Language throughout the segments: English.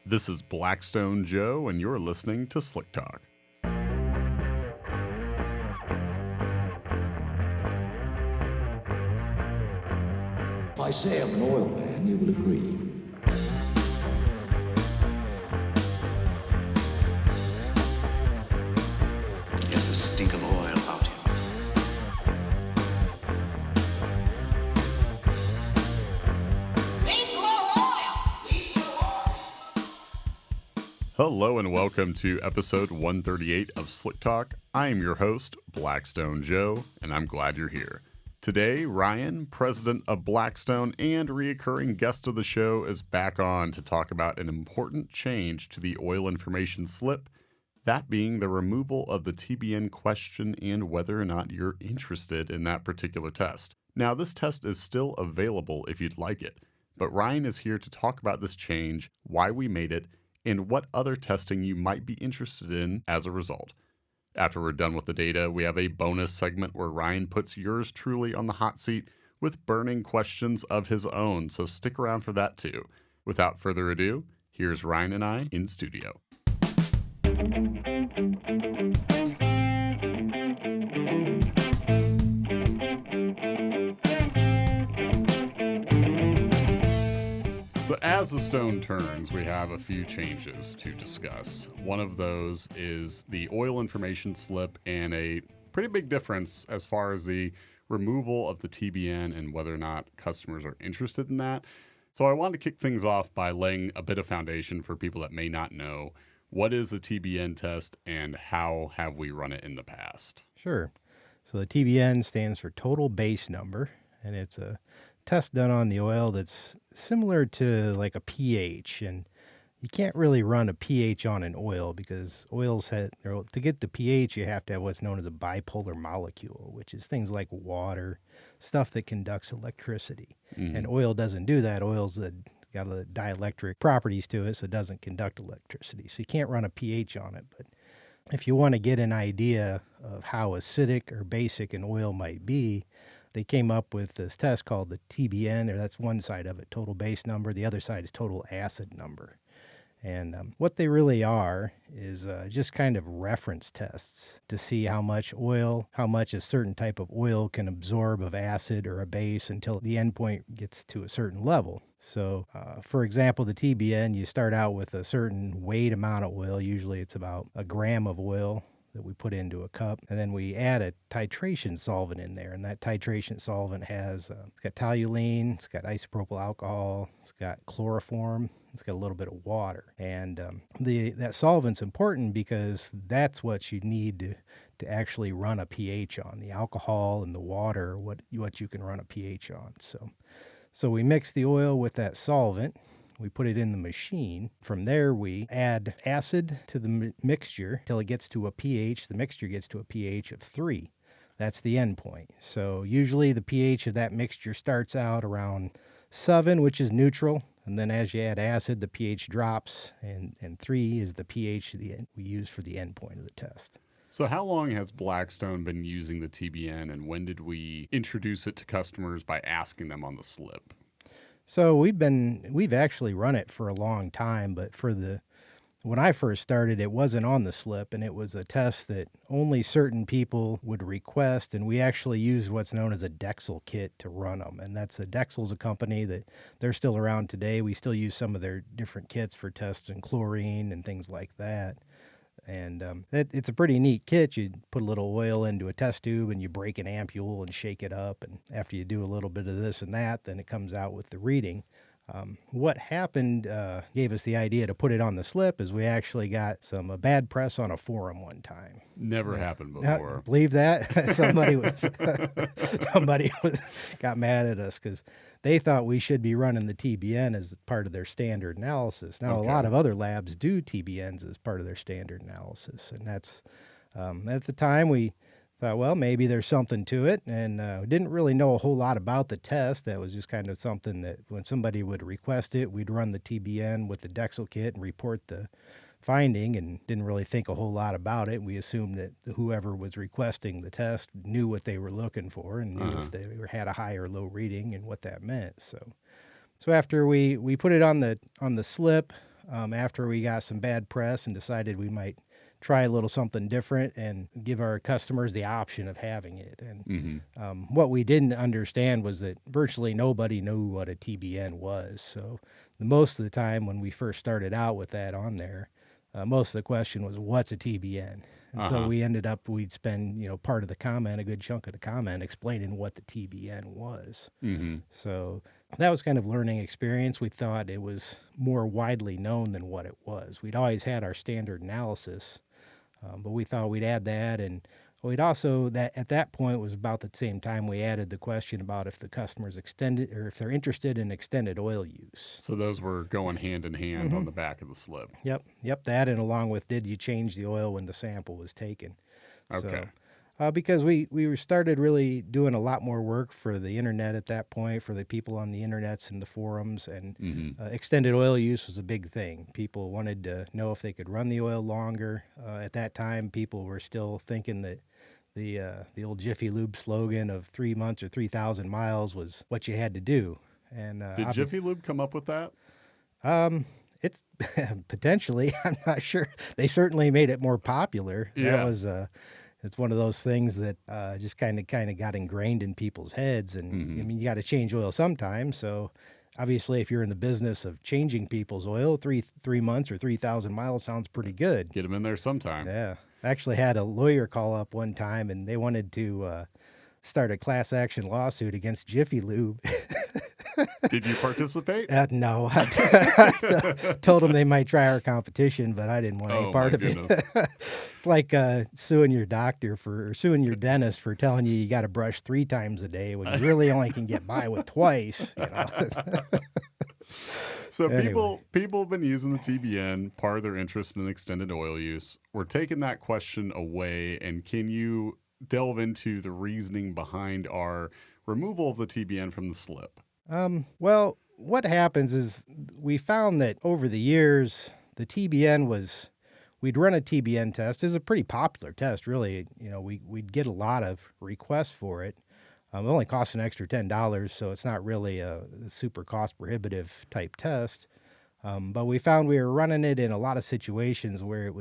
This is Blackstone Joe, and you're listening to Slick Talk. If I say I'm an oil man, you will agree. Gets the stink of oil about him. Hello and welcome to episode 138 of Slick Talk. I am your host, Blackstone Joe, and I'm glad you're here. Today, Ryan, president of Blackstone and reoccurring guest of the show, is back on to talk about an important change to the oil information slip, that being the removal of the TBN question and whether or not you're interested in that particular test. Now, this test is still available if you'd like it, but Ryan is here to talk about this change, why we made it, and what other testing you might be interested in as a result. After we're done with the data, we have a bonus segment where Ryan puts yours truly on the hot seat with burning questions of his own, so stick around for that too. Without further ado, here's Ryan and I in studio. So as the stone turns, we have a few changes to discuss. One of those is the oil information slip and a pretty big difference as far as the removal of the TBN and whether or not customers are interested in that. So I wanted to kick things off by laying a bit of foundation for people that may not know. What is the TBN test and how have we run it in the past? Sure. So the TBN stands for total base number, and it's a test done on the oil that's similar to like a pH. And you can't really run a pH on an oil because to get the pH, you have to have what's known as a bipolar molecule, which is things like water, stuff that conducts electricity. And oil doesn't do that. Oil's got a dielectric properties to it, so it doesn't conduct electricity. So you can't run a pH on it. But if you want to get an idea of how acidic or basic an oil might be, they came up with this test called the TBN, or that's one side of it, total base number. The other side is total acid number. And what they really are is just kind of reference tests to see how much a certain type of oil can absorb of acid or a base until the endpoint gets to a certain level. So, for example, the TBN, you start out with a certain weight amount of oil. Usually it's about a gram of oil that we put into a cup, and then we add a titration solvent in there, and that titration solvent has it's got toluene, it's got isopropyl alcohol, it's got chloroform, it's got a little bit of water, and that solvent's important because that's what you need to actually run a pH on. The alcohol and the water, what you can run a pH on. So we mix the oil with that solvent. We put it in the machine. From there, we add acid to the mixture till it gets to a pH. The mixture gets to a pH of 3. That's the end point. So usually the pH of that mixture starts out around 7, which is neutral. And then as you add acid, the pH drops, and 3 is the pH we use for the end point of the test. So how long has Blackstone been using the TBN, and when did we introduce it to customers by asking them on the slip? So we've actually run it for a long time, but when I first started, it wasn't on the slip, and it was a test that only certain people would request, and we actually used what's known as a Dexel kit to run them. And Dexel's a company that they're still around today. We still use some of their different kits for testing chlorine and things like that. And it's a pretty neat kit. You put a little oil into a test tube and you break an ampule and shake it up. And after you do a little bit of this and that, then it comes out with the reading. What happened gave us the idea to put it on the slip is we actually got some bad press on a forum one time. Never happened before. Believe that? somebody got mad at us because they thought we should be running the TBN as part of their standard analysis. Now, Okay. A lot of other labs do TBNs as part of their standard analysis, and that's at the time we thought, well, maybe there's something to it, and we didn't really know a whole lot about the test. That was just kind of something that when somebody would request it, we'd run the TBN with the Dexel kit and report the finding, and didn't really think a whole lot about it. We assumed that whoever was requesting the test knew what they were looking for and knew if they had a high or low reading and what that meant. So after we put it on the slip, after we got some bad press and decided we might try a little something different and give our customers the option of having it. And what we didn't understand was that virtually nobody knew what a TBN was. So most of the time when we first started out with that on there, most of the question was, what's a TBN? And so we'd spend, part of the comment, a good chunk of the comment, explaining what the TBN was. So that was kind of learning experience. We thought it was more widely known than what it was. We'd always had our standard analysis, but we thought we'd add that. And we'd also, that at that point was about the same time we added the question about if the customer's extended or if they're interested in extended oil use. So those were going hand in hand on the back of the slip. Yep, that, and along with, did you change the oil when the sample was taken? Okay. So, because we started really doing a lot more work for the internet at that point, for the people on the internets and the forums, and extended oil use was a big thing. People wanted to know if they could run the oil longer. At that time, people were still thinking that the old Jiffy Lube slogan of 3 months or 3,000 miles was what you had to do. And did Jiffy Lube come up with that? It's potentially, I'm not sure. They certainly made it more popular. Yeah. That was it's one of those things that just kind of got ingrained in people's heads. And I mean, you got to change oil sometime. So obviously, if you're in the business of changing people's oil, 3 months or 3,000 miles sounds pretty good. Get them in there sometime. Yeah. I actually had a lawyer call up one time, and they wanted to start a class action lawsuit against Jiffy Lube. Did you participate? No. I told them they might try our competition, but I didn't want any part of it. It's like suing your dentist for telling you got to brush 3 times a day when you really only can get by with twice. So Anyway. people have been using the TBN, part of their interest in extended oil use. We're taking that question away, and can you delve into the reasoning behind our removal of the TBN from the slip? Well, what happens is we found that over the years, the TBN we'd run a TBN test. It's a pretty popular test, really. We'd get a lot of requests for it. It only costs an extra $10, so it's not really a super cost prohibitive type test. But we found we were running it in a lot of situations where it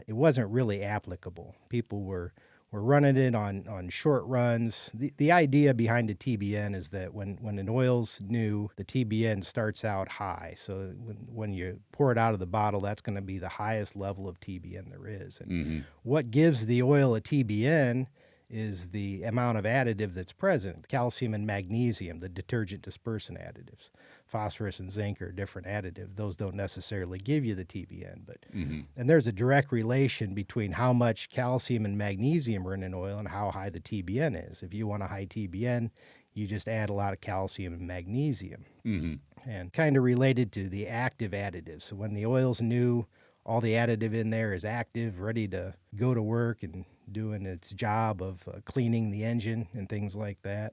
wasn't really applicable. People were running it on short runs. The idea behind a TBN is that when an oil's new, the TBN starts out high. So when you pour it out of the bottle, that's going to be the highest level of TBN there is. And what gives the oil a TBN is the amount of additive that's present. Calcium and magnesium, the detergent dispersant additives. Phosphorus and zinc are different additives. Those don't necessarily give you the TBN, but and there's a direct relation between how much calcium and magnesium are in an oil and how high the TBN is. If you want a high TBN, you just add a lot of calcium and magnesium. And kind of related to the active additives. So when the oil's new, all the additive in there is active, ready to go to work and doing its job of cleaning the engine and things like that.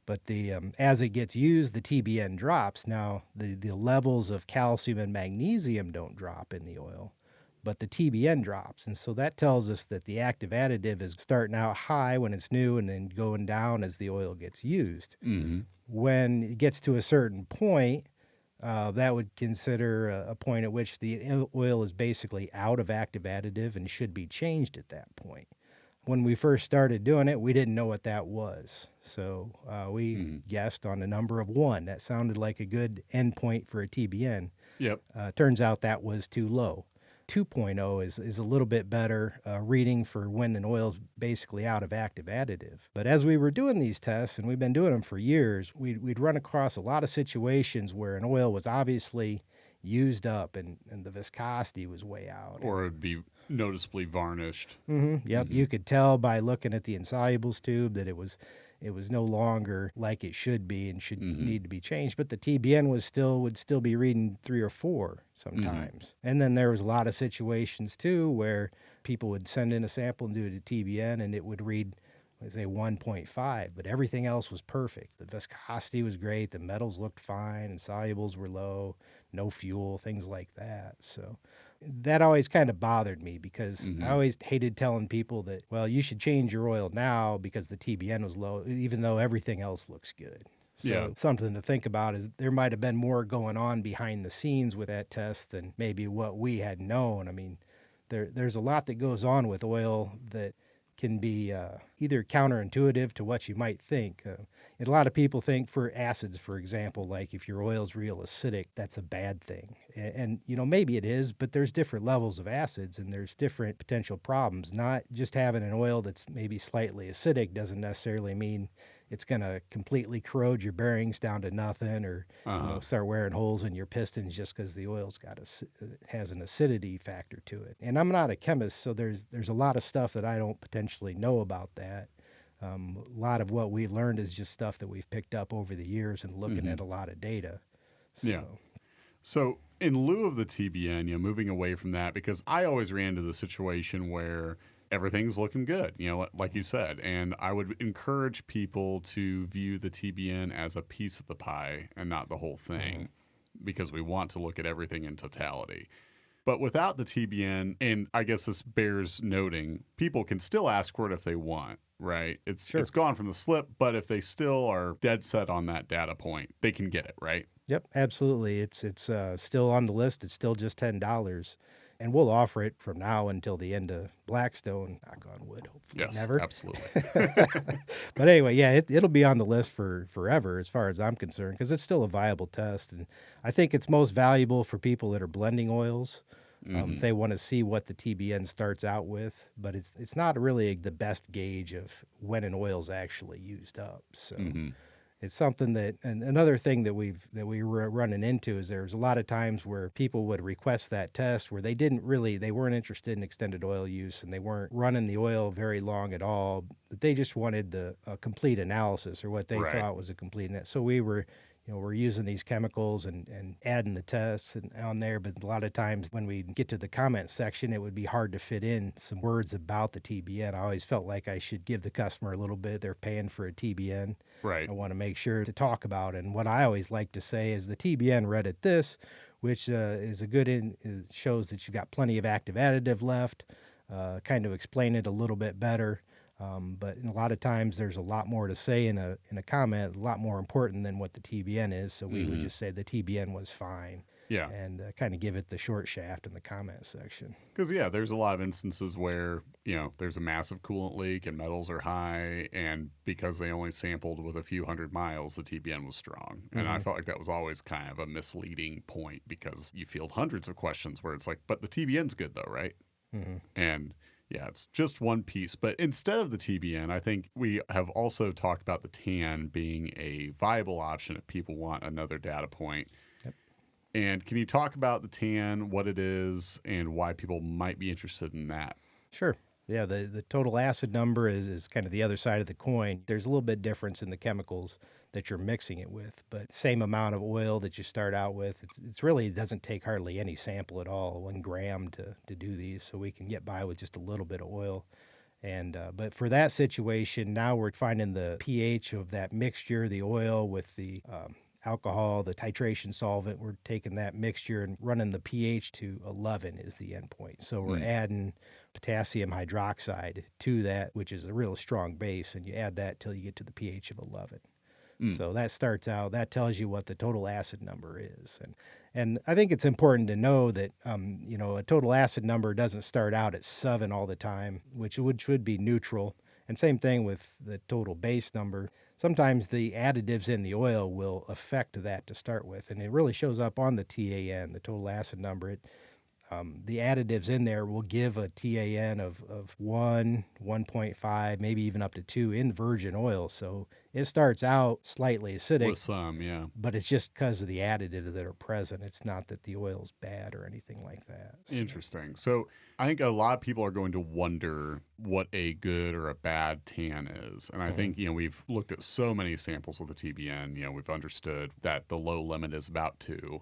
But as it gets used, the TBN drops. Now, the levels of calcium and magnesium don't drop in the oil, but the TBN drops. And so that tells us that the active additive is starting out high when it's new and then going down as the oil gets used. When it gets to a certain point, that would consider a point at which the oil is basically out of active additive and should be changed at that point. When we first started doing it, we didn't know what that was. So we guessed on a number of 1. That sounded like a good endpoint for a TBN. Yep. Turns out that was too low. 2.0 is a little bit better reading for when an oil's basically out of active additive. But as we were doing these tests, and we've been doing them for years, we'd run across a lot of situations where an oil was obviously used up and the viscosity was way out. Or it'd be noticeably varnished. Yep, you could tell by looking at the insolubles tube that it was no longer like it should be and should need to be changed. But the TBN would still be reading 3 or 4 sometimes. And then there was a lot of situations too where people would send in a sample and do the TBN and it would read, let's say 1.5, but everything else was perfect. The viscosity was great, the metals looked fine, and solubles were low, no fuel, things like that. So that always kind of bothered me because I always hated telling people that, well, you should change your oil now because the TBN was low, even though everything else looks good. Yeah. So something to think about is there might have been more going on behind the scenes with that test than maybe what we had known. I mean, there's a lot that goes on with oil that can be either counterintuitive to what you might think. And a lot of people think for acids, for example, like if your oil's real acidic, that's a bad thing. And maybe it is, but there's different levels of acids and there's different potential problems. Not just having an oil that's maybe slightly acidic doesn't necessarily mean it's going to completely corrode your bearings down to nothing or start wearing holes in your pistons just because the oil's has an acidity factor to it. And I'm not a chemist, so there's a lot of stuff that I don't potentially know about that. A lot of what we've learned is just stuff that we've picked up over the years and looking at a lot of data. So, Yeah. So in lieu of the TBN, moving away from that, because I always ran into the situation where everything's looking good, like you said. And I would encourage people to view the TBN as a piece of the pie and not the whole thing, because we want to look at everything in totality. But without the TBN, and I guess this bears noting, people can still ask for it if they want, right? It's gone from the slip, but if they still are dead set on that data point, they can get it, right? Yep, absolutely. It's still on the list. It's still just $10, and we'll offer it from now until the end of Blackstone. Knock on wood, hopefully Yes, never. absolutely. But anyway, yeah, it'll be on the list for forever as far as I'm concerned because it's still a viable test, and I think it's most valuable for people that are blending oils. If they want to see what the TBN starts out with, but it's not really the best gauge of when an oil's actually used up. So. It's something that, and another thing that we were running into is there's a lot of times where people would request that test where they weren't interested in extended oil use and they weren't running the oil very long at all, but they just wanted a complete analysis or what they thought was a complete analysis. So we're using these chemicals and adding the tests on there, but a lot of times when we get to the comment section, it would be hard to fit in some words about the TBN. I always felt like I should give the customer a little bit. They're paying for a TBN. Right. I want to make sure to talk about it. And what I always like to say is the TBN read at this, which is shows that you've got plenty of active additive left, kind of explain it a little bit better. But a lot of times there's a lot more to say in a comment, a lot more important than what the TBN is. So we would just say the TBN was fine. Yeah. And kind of give it the short shaft in the comment section. Because, there's a lot of instances where, there's a massive coolant leak and metals are high. And because they only sampled with a few hundred miles, the TBN was strong. And I felt like that was always kind of a misleading point because you field hundreds of questions where it's like, but the TBN's good though, right? And yeah, it's just one piece. But instead of the TBN, I think we have also talked about the TAN being a viable option if people want another data point. Yep. And can you talk about the TAN, what it is, and why people might be interested in that? Sure. Yeah, the total acid number is kind of the other side of the coin. There's a little bit difference in the chemicals that you're mixing it with, but same amount of oil that you start out with. It's really doesn't take hardly any sample at all, 1 gram to do these, so we can get by with just a little bit of oil. And but for that situation, now we're finding the pH of that mixture, the oil with the alcohol, the titration solvent. We're taking that mixture and running the pH to 11 is the endpoint. So we're adding potassium hydroxide to that, which is a real strong base, and you add that till you get to the pH of 11. So that starts out, that tells you what the total acid number is. And I think it's important to know that, a total acid number doesn't start out at 7 all the time, which would be neutral. And same thing with the total base number. Sometimes the additives in the oil will affect that to start with. And it really shows up on the TAN, the total acid number. The additives in there will give a TAN of 1, 1.5, maybe even up to 2 in virgin oil. So it starts out slightly acidic. With some, yeah. But it's just because of the additives that are present. It's not that the oil's bad or anything like that. So. Interesting. So I think a lot of people are going to wonder what a good or a bad TAN is. And I think, we've looked at so many samples with the TBN. We've understood that the low limit is about 2.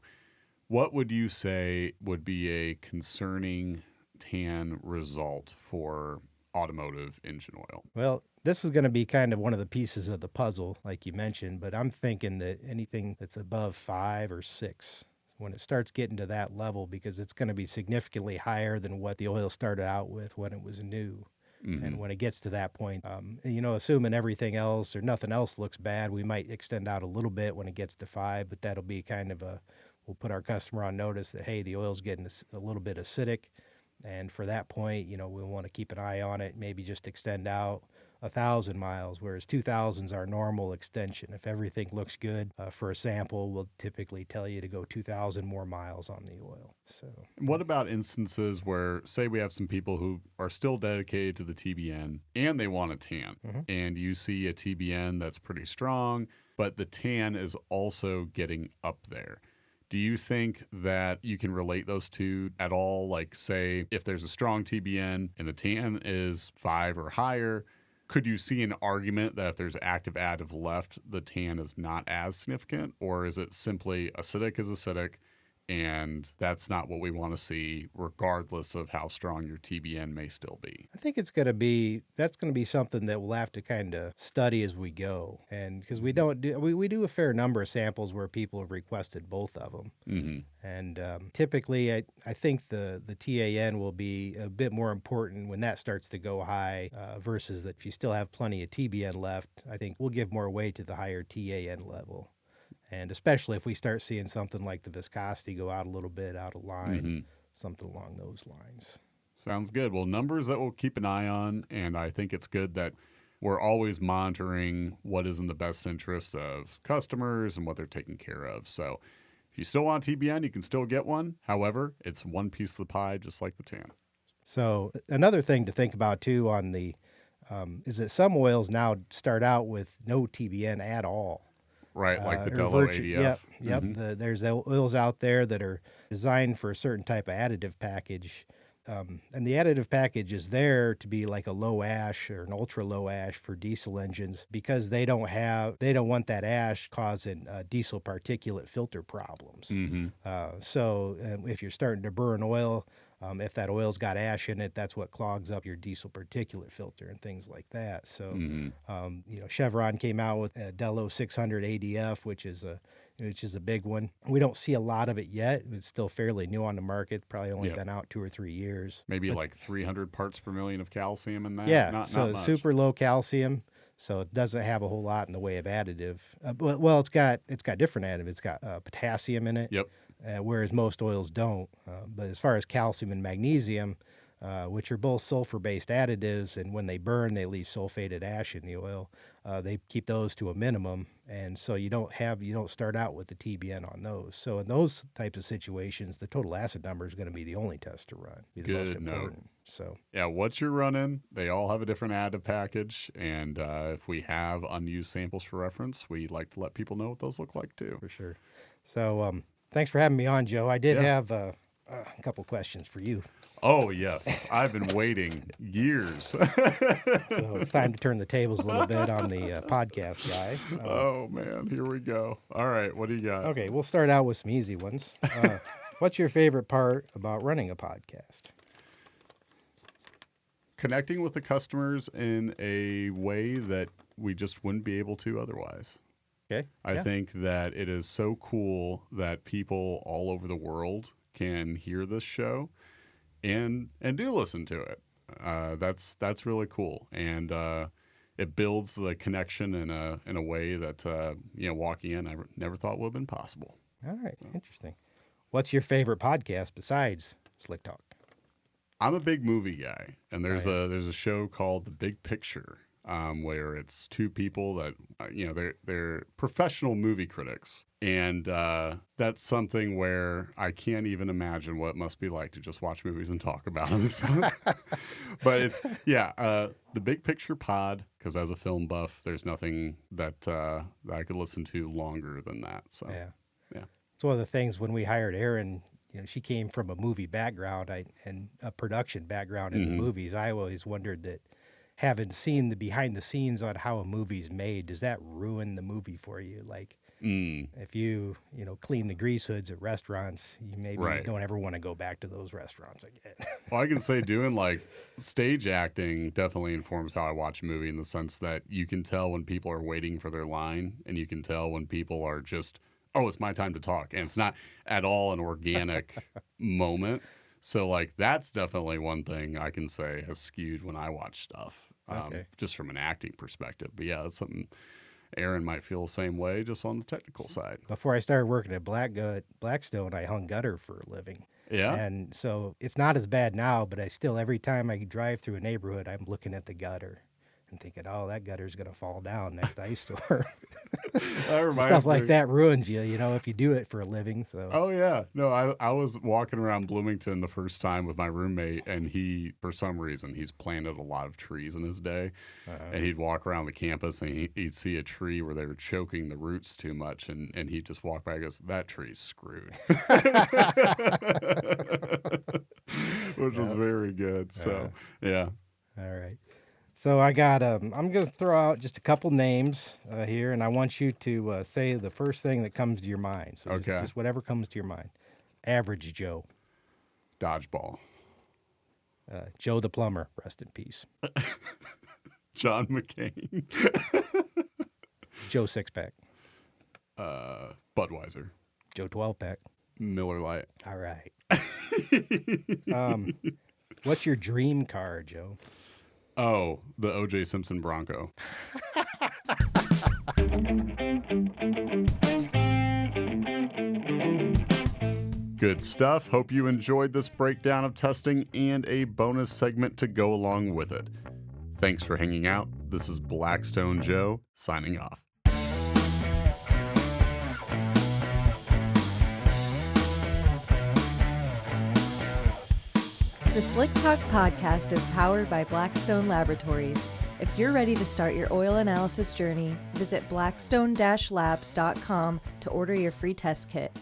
What would you say would be a concerning TAN result for automotive engine oil? Well, this is going to be kind of one of the pieces of the puzzle, like you mentioned, but I'm thinking that anything that's above 5 or 6, when it starts getting to that level, because it's going to be significantly higher than what the oil started out with when it was new. And when it gets to that point, assuming everything else or nothing else looks bad, we might extend out a little bit when it gets to 5, but that'll be kind of we'll put our customer on notice that, hey, the oil's getting a little bit acidic. And for that point, we'll want to keep an eye on it, maybe just extend out 1,000 miles, whereas 2,000 is our normal extension. If everything looks good for a sample, we'll typically tell you to go 2,000 more miles on the oil. So, what about instances where, say, we have some people who are still dedicated to the TBN and they want a tan, and you see a TBN that's pretty strong, but the tan is also getting up there? Do you think that you can relate those two at all? Like, say, if there's a strong TBN and the tan is 5 or higher, could you see an argument that if there's active additive left, the tan is not as significant? Or is it simply acidic is acidic, and that's not what we want to see, regardless of how strong your TBN may still be? I think that's going to be something that we'll have to kind of study as we go. And because we do a fair number of samples where people have requested both of them. And typically, I think the TAN will be a bit more important when that starts to go high versus that if you still have plenty of TBN left. I think we'll give more weight to the higher TAN level. And especially if we start seeing something like the viscosity go out a little bit out of line, something along those lines. Sounds good. Well, numbers that we'll keep an eye on, and I think it's good that we're always monitoring what is in the best interest of customers and what they're taking care of. So if you still want a TBN, you can still get one. However, it's one piece of the pie, just like the tan. So another thing to think about, too, on the is that some oils now start out with no TBN at all. Right, like the Delo ADF. Yep. There's oils out there that are designed for a certain type of additive package. And the additive package is there to be like a low ash or an ultra low ash for diesel engines because they don't want that ash causing diesel particulate filter problems. So if you're starting to burn oil, if that oil's got ash in it, that's what clogs up your diesel particulate filter and things like that. So, Chevron came out with a Delo 600 ADF, which is a big one. We don't see a lot of it yet. It's still fairly new on the market. Probably only been out 2 or 3 years. Maybe like 300 parts per million of calcium in that. Yeah, not so much. Super low calcium. So it doesn't have a whole lot in the way of additive. Well, it's got different additive. It's got potassium in it. Yep. Whereas most oils don't. But as far as calcium and magnesium, which are both sulfur-based additives, and when they burn, they leave sulfated ash in the oil. They keep those to a minimum, and so you don't start out with the TBN on those. So in those types of situations, the total acid number is going to be the only test to run. Be the most important. So yeah, what you're running, they all have a different additive package, and if we have unused samples for reference, we like to let people know what those look like too. For sure. So thanks for having me on, Joe. I did have a couple questions for you. Oh, yes. I've been waiting years. So it's time to turn the tables a little bit on the podcast guy. Oh, man. Here we go. All right. What do you got? Okay. We'll start out with some easy ones. What's your favorite part about running a podcast? Connecting with the customers in a way that we just wouldn't be able to otherwise. Okay. I think that it is so cool that people all over the world can hear this show and do listen to it. That's really cool, and it builds the connection in a way that walking in I never thought would have been possible. All right, interesting. What's your favorite podcast besides Slick Talk? I'm a big movie guy, and there's a show called The Big Picture, where it's two people that they're professional movie critics, and that's something where I can't even imagine what it must be like to just watch movies and talk about them. But it's The Big Picture Pod, because as a film buff, there's nothing that I could listen to longer than that. So yeah, it's one of the things when we hired Arryn. She came from a movie background and a production background in the movies. I always wondered that, having seen the behind the scenes on how a movie's made, does that ruin the movie for you? Like, if you clean the grease hoods at restaurants, you maybe don't ever want to go back to those restaurants again. Well, I can say doing like stage acting definitely informs how I watch a movie, in the sense that you can tell when people are waiting for their line, and you can tell when people are just, oh, it's my time to talk. And it's not at all an organic moment. So, like, that's definitely one thing I can say has skewed when I watch stuff, Okay. just from an acting perspective. But yeah, that's something Arryn might feel the same way, just on the technical side. Before I started working at Blackstone, I hung gutter for a living. Yeah. And so it's not as bad now, but I still, every time I drive through a neighborhood, I'm looking at the gutter and thinking, oh, that gutter's going to fall down next ice storm. That reminds Stuff like me. that ruins you, if you do it for a living. So Oh yeah, no, I was walking around Bloomington the first time with my roommate, and he, for some reason, he's planted a lot of trees in his day, and he'd walk around the campus and he'd see a tree where they were choking the roots too much, and he'd just walk by and goes, "That tree's screwed," which was very good. So yeah, all right. So I got, I'm going to throw out just a couple names here, and I want you to say the first thing that comes to your mind. So just whatever comes to your mind. Average Joe. dodgeball. Joe the plumber, rest in peace. John McCain. Joe Six-Pack. Budweiser. Joe 12-Pack. Miller Lite. All right. What's your dream car, Joe? Oh, the O.J. Simpson Bronco. Good stuff. Hope you enjoyed this breakdown of testing and a bonus segment to go along with it. Thanks for hanging out. This is Blackstone Joe signing off. The Slick Talk podcast is powered by Blackstone Laboratories. If you're ready to start your oil analysis journey, visit blackstone-labs.com to order your free test kit.